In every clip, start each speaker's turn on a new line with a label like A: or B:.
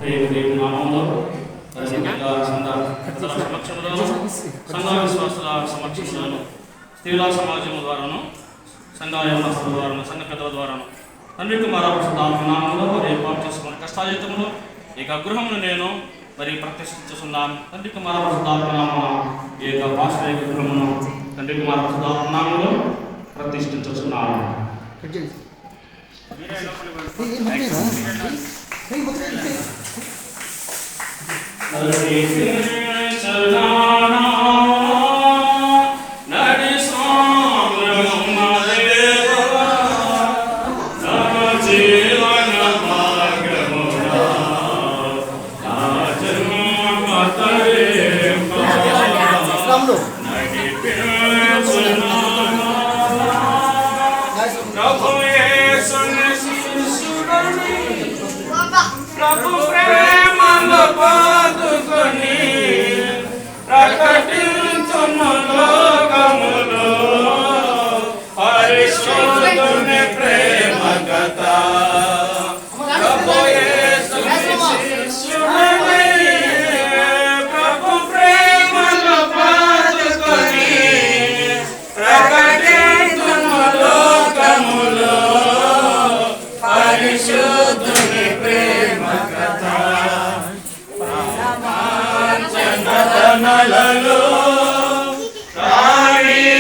A: దేవుని నామంలో పరిశుద్ధంగా సమక్షంలో సంఘ విశ్వాసుల సమక్షంలో స్త్రీల సమాజం ద్వారాను సంఘ యవనస్తుల ద్వారాను సంఘ పెద్దల ద్వారాను తండ్రి కుమార పరిశుద్ధాత్మ నామంలో మరి ఏర్పాటు చేసుకున్న కష్టాజీతంలో ఈ గృహమును నేను మరి ప్రతిష్ఠిస్తున్నాను. తండ్రి కుమార పరిశుద్ధాత్మ నామమున ఈ యొక్క పాశ్రయ గృహమును తండ్రి కుమార పరిశుద్ధాత్మ నామములో ప్రతిష్ఠిస్తున్నాను.
B: ప్రభు ప్రేమలో పాదుకొని ప్రకటించును లోకములో పరిశుద్ధుని ప్రేమ కథ. ప్రభు యేసుని శిష్యుడై ప్రభు ప్రేమలో పాదుకొని ప్రకటించును లోకములో పరిశుద్ధుని ప్రేమ కథ. ప్రపంచనలలో కారుణ్యమును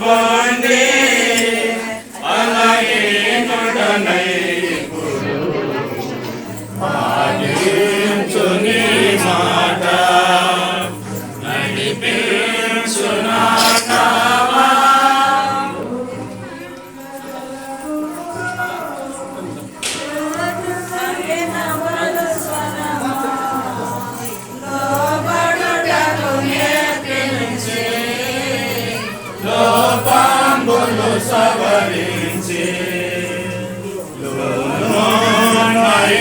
B: పొంది బలహీనుడనై పాటించు నీ మాట నడిపించు నా నామా. లోపంబులు సవరించి లోనై